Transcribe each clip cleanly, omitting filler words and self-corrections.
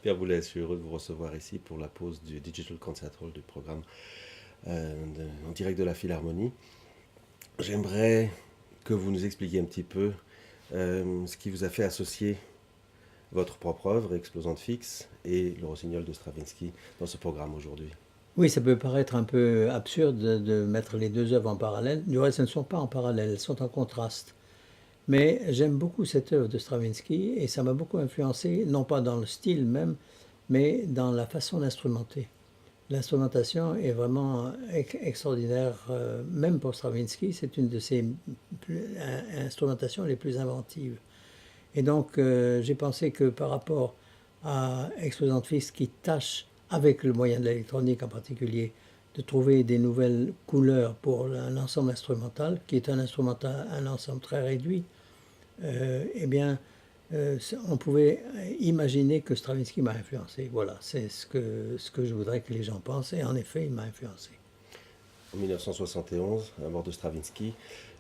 Pierre Boulez, je suis heureux de vous recevoir ici pour la pause du Digital Concert Hall du programme en direct de la Philharmonie. J'aimerais que vous nous expliquiez un petit peu ce qui vous a fait associer votre propre œuvre, Explosante fixe, et le Rossignol de Stravinsky dans ce programme aujourd'hui. Oui, ça peut paraître un peu absurde de mettre les deux œuvres en parallèle. Du reste, elles ne sont pas en parallèle, elles sont en contraste. Mais j'aime beaucoup cette œuvre de Stravinsky et ça m'a beaucoup influencé, non pas dans le style même, mais dans la façon d'instrumenter. L'instrumentation est vraiment extraordinaire, même pour Stravinsky, c'est une de ses instrumentations les plus inventives. Et donc, j'ai pensé que par rapport à Explosante Fils qui tâche, avec le moyen de l'électronique en particulier, de trouver des nouvelles couleurs pour un ensemble instrumental, qui est un ensemble très réduit, eh bien, on pouvait imaginer que Stravinsky m'a influencé. Voilà, c'est ce que je voudrais que les gens pensent, et en effet, il m'a influencé. En 1971, à la mort de Stravinsky,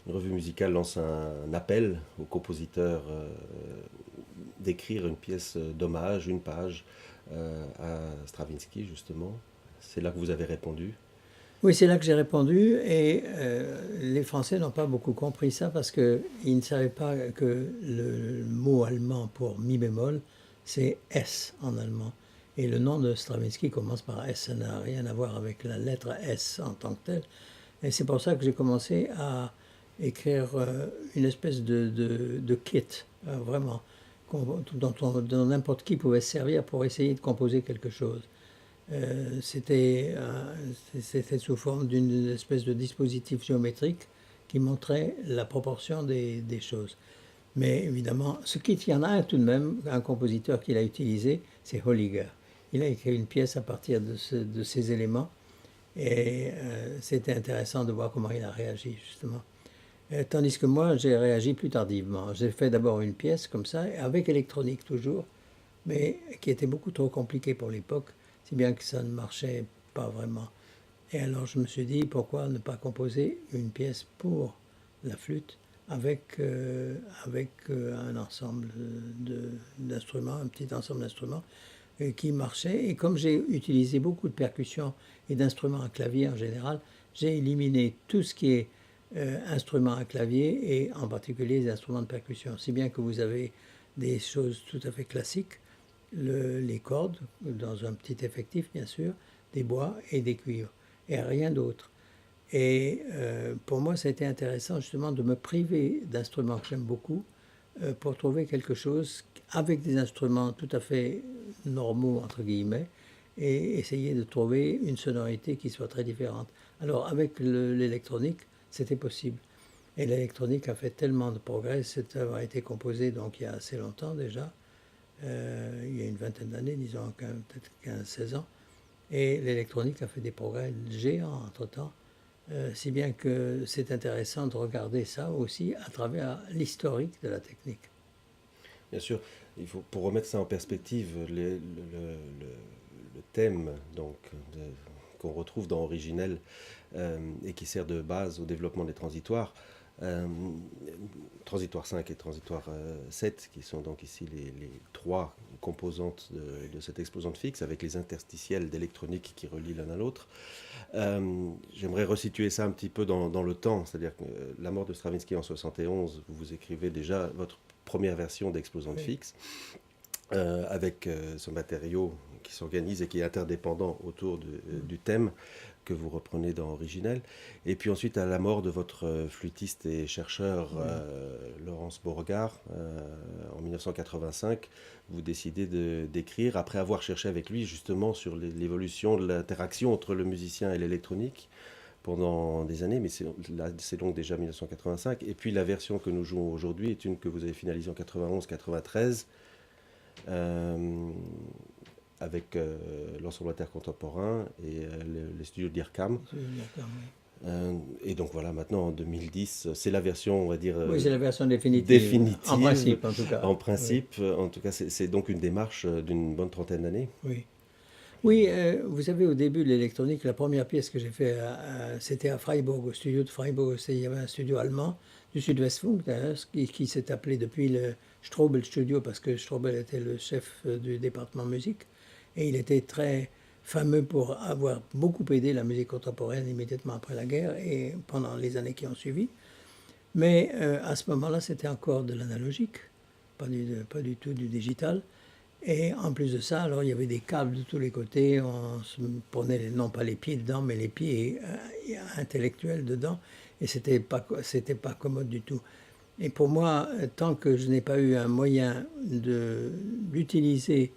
une revue musicale lance un appel aux compositeurs d'écrire une pièce d'hommage, une page à Stravinsky, justement. C'est là que vous avez répondu. Oui, c'est là que j'ai répondu et les Français n'ont pas beaucoup compris ça parce qu'ils ne savaient pas que le mot allemand pour mi bémol, c'est S en allemand. Et le nom de Stravinsky commence par S, ça n'a rien à voir avec la lettre S en tant que telle. Et c'est pour ça que j'ai commencé à écrire une espèce de kit, vraiment, dont n'importe qui pouvait se servir pour essayer de composer quelque chose. C'était sous forme d'une espèce de dispositif géométrique qui montrait la proportion des choses. Mais évidemment, ce kit, il y en a un tout de même, un compositeur qui l'a utilisé, c'est Holliger. Il a écrit une pièce à partir de ces éléments et c'était intéressant de voir comment il a réagi justement. Tandis que moi, j'ai réagi plus tardivement. J'ai fait d'abord une pièce comme ça, avec électronique toujours, mais qui était beaucoup trop compliquée pour l'époque, si bien que ça ne marchait pas vraiment. Et alors je me suis dit, pourquoi ne pas composer une pièce pour la flûte avec un ensemble d'instruments, un petit ensemble d'instruments qui marchait. Et comme j'ai utilisé beaucoup de percussions et d'instruments à clavier en général, j'ai éliminé tout ce qui est instruments à clavier et en particulier les instruments de percussion. Si bien que vous avez des choses tout à fait classiques, les cordes, dans un petit effectif bien sûr, des bois et des cuivres, et rien d'autre. Et pour moi, ça a été intéressant justement de me priver d'instruments que j'aime beaucoup pour trouver quelque chose avec des instruments tout à fait normaux, entre guillemets, et essayer de trouver une sonorité qui soit très différente. Alors avec l'électronique, c'était possible. Et l'électronique a fait tellement de progrès, cette œuvre a été composée donc il y a assez longtemps déjà, il y a une vingtaine d'années, disons peut-être 15-16 ans, et l'électronique a fait des progrès géants entre-temps, si bien que c'est intéressant de regarder ça aussi à travers l'historique de la technique. Bien sûr, il faut, pour remettre ça en perspective, le thème donc, qu'on retrouve dans Originel et qui sert de base au développement des transitoires, euh, transitoire 5 et transitoire 7, qui sont donc ici les trois composantes de cette exposante fixe, avec les interstitiels d'électronique qui relient l'un à l'autre. J'aimerais resituer ça un petit peu dans le temps, c'est-à-dire que la mort de Stravinsky en 71, vous écrivez déjà votre première version d'exposante Oui. fixe, avec ce matériau qui s'organise et qui est interdépendant autour du thème que vous reprenez dans Originel. Et puis ensuite, à la mort de votre flûtiste et chercheur Laurence Beauregard, en 1985, vous décidez d'écrire, après avoir cherché avec lui justement sur l'évolution de l'interaction entre le musicien et l'électronique pendant des années, mais c'est donc déjà 1985. Et puis la version que nous jouons aujourd'hui est une que vous avez finalisée en 91-93, euh, avec l'ensemble intercontemporain et les studios d'IRCAM. Et donc voilà, maintenant en 2010, c'est la version, on va dire, Oui, c'est la version définitive, en définitive, principe en tout cas. en Oui, principe. En tout cas, c'est donc une démarche d'une bonne trentaine d'années. oui. Oui, vous savez, au début de l'électronique, la première pièce que j'ai faite, c'était à Freiburg, au studio de Freiburg. Il y avait un studio allemand, du Sud-Westfunk d'ailleurs, qui s'est appelé depuis le Strobel Studio parce que Strobel était le chef du département musique et il était très fameux pour avoir beaucoup aidé la musique contemporaine immédiatement après la guerre et pendant les années qui ont suivi. Mais à ce moment-là, c'était encore de l'analogique, pas du tout du digital. Et en plus de ça, alors il y avait des câbles de tous les côtés, on se prenait non pas les pieds dedans, mais les pieds intellectuels dedans, et c'était pas commode du tout. Et pour moi, tant que je n'ai pas eu un moyen d'utiliser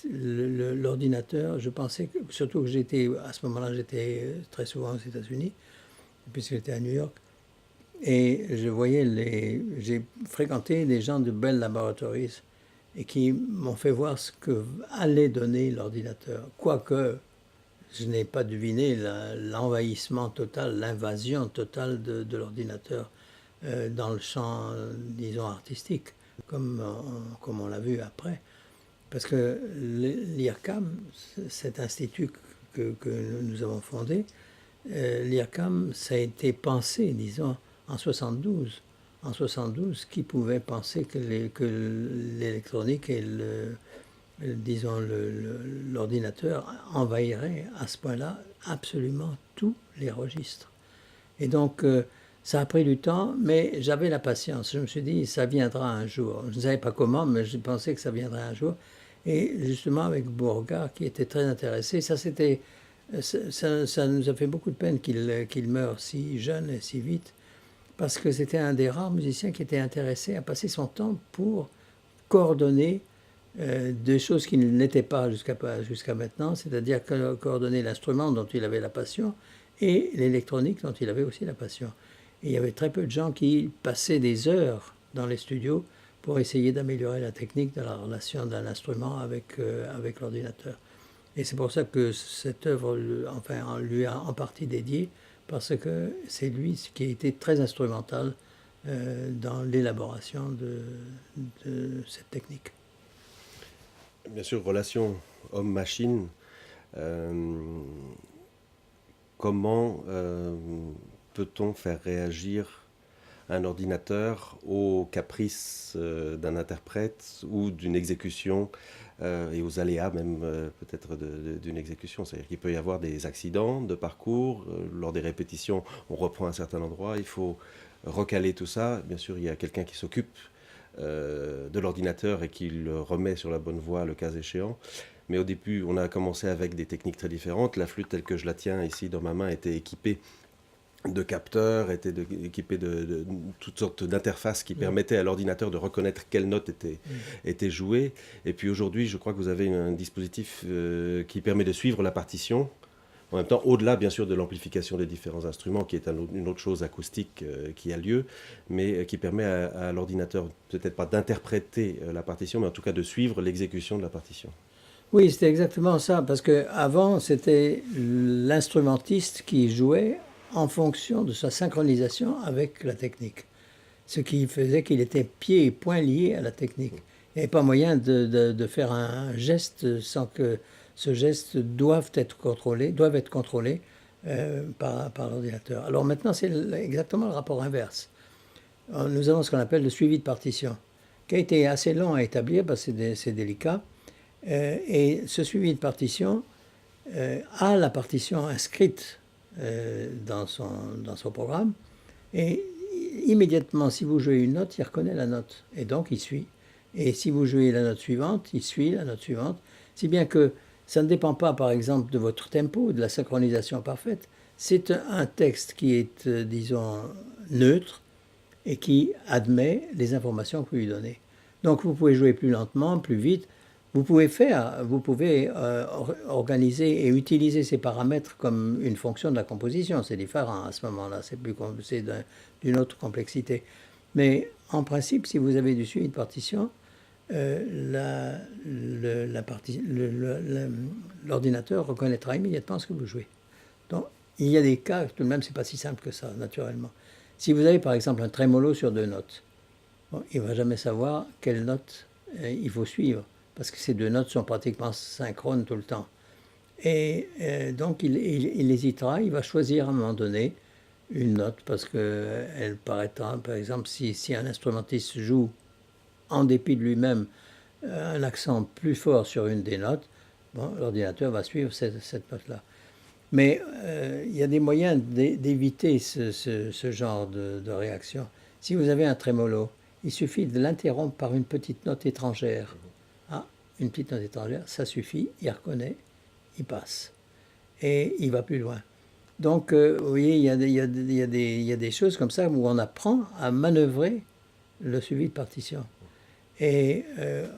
l'ordinateur, je pensais que, surtout que à ce moment-là, j'étais très souvent aux États-Unis, puisque j'étais à New York, et j'ai fréquenté des gens de Bell Laboratories et qui m'ont fait voir ce que allait donner l'ordinateur. Quoique je n'ai pas deviné l'envahissement total, l'invasion totale de l'ordinateur dans le champ, disons, artistique, comme on l'a vu après. Parce que l'IRCAM, cet institut que nous avons fondé, l'IRCAM, ça a été pensé, disons, en 72. En 72, qui pouvait penser que l'électronique et disons l'ordinateur envahiraient à ce point-là absolument tous les registres. Et donc, ça a pris du temps, mais j'avais la patience. Je me suis dit, ça viendra un jour. Je ne savais pas comment, mais je pensais que ça viendrait un jour. Et justement, avec Bourga, qui était très intéressé, ça nous a fait beaucoup de peine qu'il meure si jeune et si vite, parce que c'était un des rares musiciens qui était intéressé à passer son temps pour coordonner des choses qui n'étaient pas jusqu'à maintenant, c'est-à-dire coordonner l'instrument dont il avait la passion et l'électronique dont il avait aussi la passion. Et il y avait très peu de gens qui passaient des heures dans les studios pour essayer d'améliorer la technique de la relation d'un instrument avec l'ordinateur. Et c'est pour ça que cette œuvre, enfin, lui a en partie dédiée, parce que c'est lui qui a été très instrumental dans l'élaboration de cette technique. Bien sûr, relation homme-machine, comment peut-on faire réagir un ordinateur aux caprices d'un interprète ou d'une exécution et aux aléas même peut-être d'une exécution. C'est-à-dire qu'il peut y avoir des accidents de parcours. Lors des répétitions, on reprend un certain endroit, il faut recaler tout ça. Bien sûr, il y a quelqu'un qui s'occupe de l'ordinateur et qui le remet sur la bonne voie le cas échéant. Mais au début, on a commencé avec des techniques très différentes. La flûte telle que je la tiens ici dans ma main était équipée de capteurs, équipés de toutes sortes d'interfaces qui permettaient à l'ordinateur de reconnaître quelle note était jouée. Et puis aujourd'hui, je crois que vous avez un dispositif qui permet de suivre la partition. En même temps, au-delà, bien sûr, de l'amplification des différents instruments, qui est une autre chose acoustique qui a lieu, mais qui permet à l'ordinateur, peut-être pas d'interpréter la partition, mais en tout cas de suivre l'exécution de la partition. Oui, c'était exactement ça, parce qu'avant, c'était l'instrumentiste qui jouait en fonction de sa synchronisation avec la technique. Ce qui faisait qu'il était pieds et poings liés à la technique. Il n'y avait pas moyen de faire un geste sans que ce geste doive être contrôlé par l'ordinateur. Alors maintenant, c'est exactement le rapport inverse. Nous avons ce qu'on appelle le suivi de partition, qui a été assez long à établir parce que c'est délicat. Et ce suivi de partition a la partition inscrite dans son programme, et immédiatement, si vous jouez une note, il reconnaît la note, et donc il suit. Et si vous jouez la note suivante, il suit la note suivante, si bien que ça ne dépend pas, par exemple, de votre tempo, de la synchronisation parfaite. C'est un texte qui est, disons, neutre et qui admet les informations que vous lui donnez. Donc vous pouvez jouer plus lentement, plus vite. Vous pouvez organiser et utiliser ces paramètres comme une fonction de la composition. C'est différent à ce moment-là, c'est d'une autre complexité. Mais en principe, si vous avez du suivi de partition, l'ordinateur reconnaîtra immédiatement ce que vous jouez. Donc, il y a des cas, tout de même, c'est pas si simple que ça, naturellement. Si vous avez par exemple un trémolo sur 2 notes, bon, il ne va jamais savoir quelle note il faut suivre, parce que ces 2 notes sont pratiquement synchrones tout le temps. Et donc il hésitera, il va choisir à un moment donné une note, parce qu'elle paraîtra, par exemple, si un instrumentiste joue en dépit de lui-même, un accent plus fort sur une des notes, bon, l'ordinateur va suivre cette note-là. Mais il y a des moyens d'éviter ce genre de réaction. Si vous avez un trémolo, il suffit de l'interrompre par une petite note étrangère. Ah, une petite note étrangère, ça suffit, il reconnaît, il passe. Et il va plus loin. Donc, vous voyez, il y a des choses comme ça où on apprend à manœuvrer le suivi de partition. Et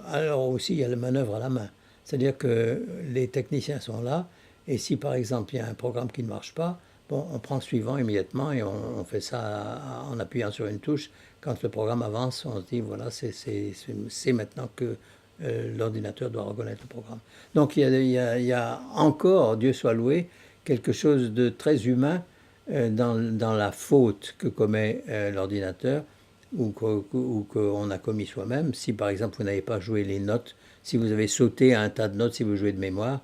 alors aussi, il y a la manœuvre à la main. C'est-à-dire que les techniciens sont là, et si par exemple il y a un programme qui ne marche pas, bon, on prend le suivant immédiatement et on fait ça en appuyant sur une touche. Quand le programme avance, on se dit, voilà, c'est maintenant que l'ordinateur doit reconnaître le programme. Donc il y a encore, Dieu soit loué, quelque chose de très humain dans la faute que commet l'ordinateur ou qu'on a commis soi-même. Si par exemple vous n'avez pas joué les notes, si vous avez sauté un tas de notes, si vous jouez de mémoire,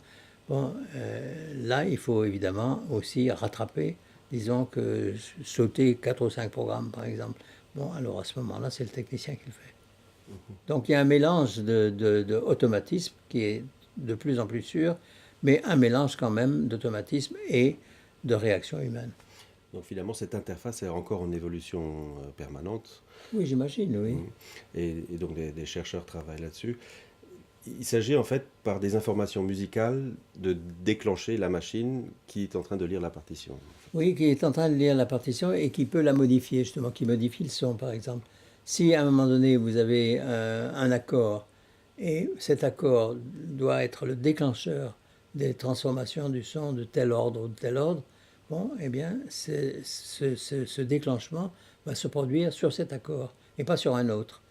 bon, là il faut évidemment aussi rattraper, disons que sauter 4 ou 5 programmes par exemple. Bon, alors à ce moment-là, c'est le technicien qui le fait. Donc il y a un mélange de automatisme qui est de plus en plus sûr, mais un mélange quand même d'automatisme et de réaction humaine. Donc finalement, cette interface est encore en évolution permanente. Oui, j'imagine, oui. Et donc des chercheurs travaillent là-dessus. Il s'agit en fait, par des informations musicales, de déclencher la machine qui est en train de lire la partition. Oui, qui est en train de lire la partition et qui peut la modifier, justement, qui modifie le son, par exemple. Si à un moment donné, vous avez un accord, et cet accord doit être le déclencheur des transformations du son de tel ordre ou de tel ordre, bon, eh bien, ce déclenchement va se produire sur cet accord et pas sur un autre.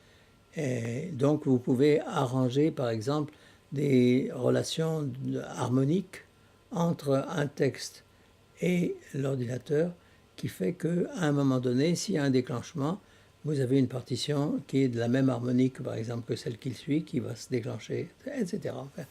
Et donc, vous pouvez arranger, par exemple, des relations harmoniques entre un texte et l'ordinateur qui fait qu'à un moment donné, s'il y a un déclenchement, vous avez une partition qui est de la même harmonique, par exemple, que celle qui suit, qui va se déclencher, etc. Enfin,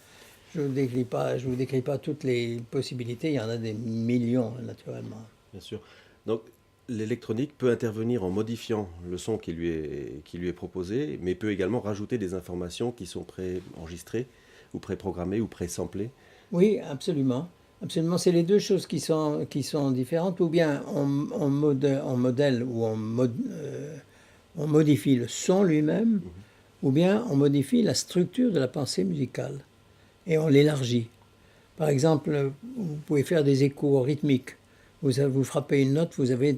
je ne vous décris pas toutes les possibilités, il y en a des millions, naturellement. Bien sûr. Donc, l'électronique peut intervenir en modifiant le son qui lui est proposé, mais peut également rajouter des informations qui sont pré-enregistrées, ou pré-programmées, ou pré-samplées. Oui, absolument. Absolument, c'est les deux choses qui sont différentes. Ou bien on modèle ou on modifie le son lui-même, ou bien on modifie la structure de la pensée musicale et on l'élargit. Par exemple, vous pouvez faire des échos rythmiques. Vous frappez une note, vous avez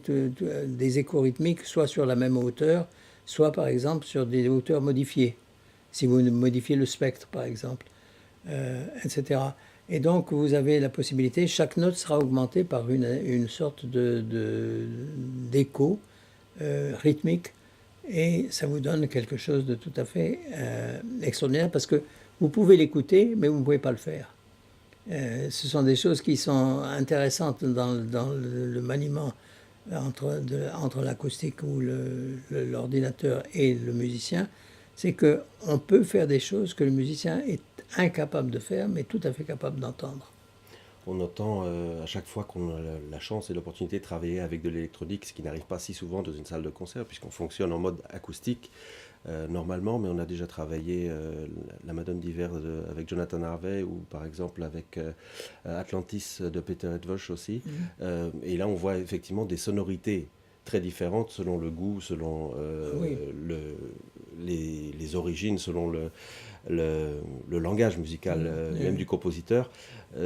des échos rythmiques soit sur la même hauteur, soit par exemple sur des hauteurs modifiées. Si vous modifiez le spectre, par exemple, etc. Et donc, vous avez la possibilité, chaque note sera augmentée par une sorte d'écho rythmique, et ça vous donne quelque chose de tout à fait extraordinaire, parce que vous pouvez l'écouter, mais vous ne pouvez pas le faire. Ce sont des choses qui sont intéressantes dans le maniement entre l'acoustique ou l'ordinateur et le musicien, c'est qu'on peut faire des choses que le musicien est incapable de faire, mais tout à fait capable d'entendre. On entend à chaque fois qu'on a la chance et l'opportunité de travailler avec de l'électronique, ce qui n'arrive pas si souvent dans une salle de concert, puisqu'on fonctionne en mode acoustique normalement, mais on a déjà travaillé la Madone d'hiver avec Jonathan Harvey, ou par exemple avec Atlantis de Peter Edvosh aussi. Et là, on voit effectivement des sonorités très différentes selon le goût, selon Oui. les origines, selon le langage musical même du compositeur.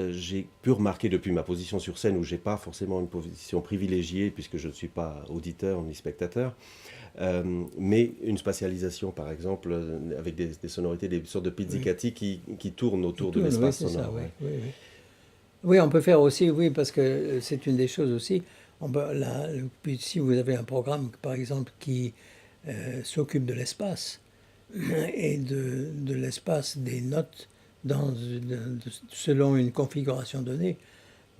J'ai pu remarquer depuis ma position sur scène, où je n'ai pas forcément une position privilégiée puisque je ne suis pas auditeur ni spectateur, mais une spatialisation par exemple avec des sonorités, des sortes de pizzicati qui tournent autour de l'espace sonore. Oui, on peut faire aussi, oui, parce que c'est une des choses aussi. Si vous avez un programme, par exemple, qui s'occupe de l'espace et de l'espace des notes selon une configuration donnée,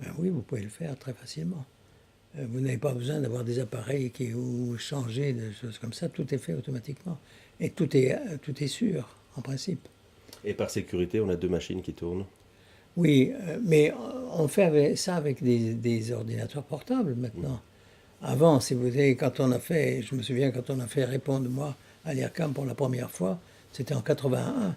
ben oui, vous pouvez le faire très facilement. Vous n'avez pas besoin d'avoir des appareils ou changer des choses comme ça, tout est fait automatiquement. Et tout est sûr, en principe. Et par sécurité, on a 2 machines qui tournent. Oui, mais on fait ça avec des ordinateurs portables maintenant. Avant, si vous voulez, je me souviens quand on a fait Répondre-moi à l'IRCAM pour la première fois, c'était en 81.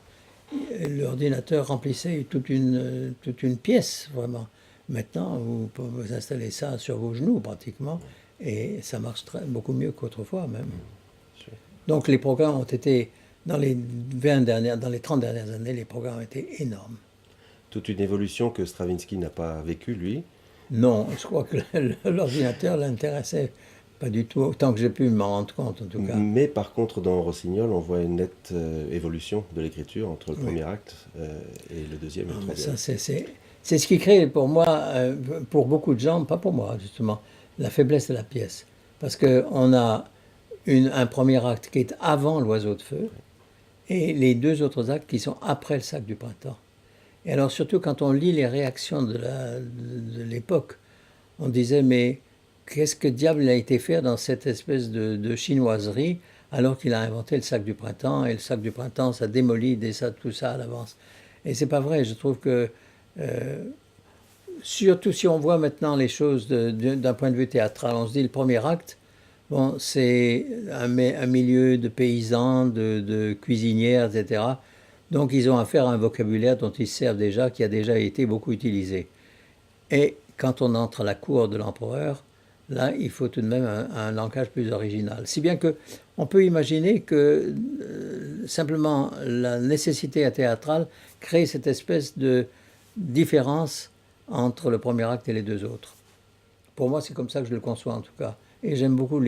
L'ordinateur remplissait toute une pièce, vraiment. Maintenant, vous pouvez vous installer ça sur vos genoux, pratiquement, et ça marche beaucoup mieux qu'autrefois, même. Donc, les programmes ont été, dans les 30 dernières années, les programmes ont été énormes. Toute une évolution que Stravinsky n'a pas vécue, lui. Non, je crois que l'ordinateur l'intéressait pas du tout, autant que j'ai pu m'en rendre compte, en tout cas. Mais par contre, dans Rossignol, on voit une nette évolution de l'écriture entre le premier acte et le deuxième et le troisième. C'est ce qui crée pour moi, pour beaucoup de gens, pas pour moi justement, la faiblesse de la pièce. Parce qu'on a un premier acte qui est avant l'Oiseau de feu et les deux autres actes qui sont après le Sac du printemps. Et alors surtout quand on lit les réactions de l'époque, on disait mais qu'est-ce que diable il a été faire dans cette espèce de chinoiserie alors qu'il a inventé le Sac du printemps, et le Sac du printemps ça démolit tout ça à l'avance. Et c'est pas vrai, je trouve que surtout si on voit maintenant les choses d'un point de vue théâtral, on se dit le premier acte, bon, c'est un milieu de paysans, de cuisinières, etc. Donc ils ont affaire à un vocabulaire dont ils se servent déjà, qui a déjà été beaucoup utilisé. Et quand on entre à la cour de l'empereur, là, il faut tout de même un langage plus original. Si bien qu'on peut imaginer que simplement la nécessité théâtrale crée cette espèce de différence entre le premier acte et les deux autres. Pour moi, c'est comme ça que je le conçois en tout cas. Et j'aime beaucoup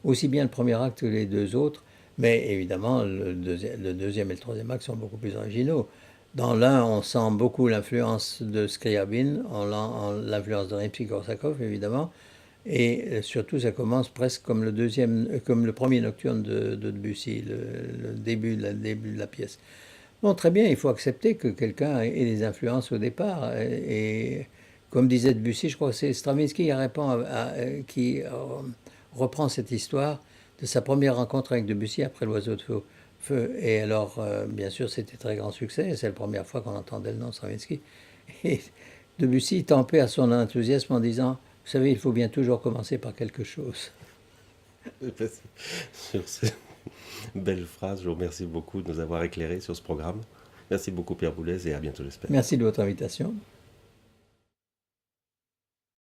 aussi bien le premier acte que les deux autres, mais évidemment, le deuxième et le troisième acte sont beaucoup plus originaux. Dans l'un, on sent beaucoup l'influence de Scriabine, l'influence de Rimsky-Korsakov, évidemment, et surtout, ça commence presque comme le premier nocturne de Debussy, le début de la pièce. Bon, très bien, il faut accepter que quelqu'un ait des influences au départ. Et comme disait Debussy, je crois que c'est Stravinsky qui reprend cette histoire de sa première rencontre avec Debussy après l'Oiseau de feu. Et alors, bien sûr, c'était très grand succès. C'est la première fois qu'on entendait le nom de Stravinsky. Et Debussy tempait à son enthousiasme en disant, vous savez, il faut bien toujours commencer par quelque chose. Sur ces belles phrases, je vous remercie beaucoup de nous avoir éclairés sur ce programme. Merci beaucoup Pierre Boulez et à bientôt j'espère. Merci de votre invitation.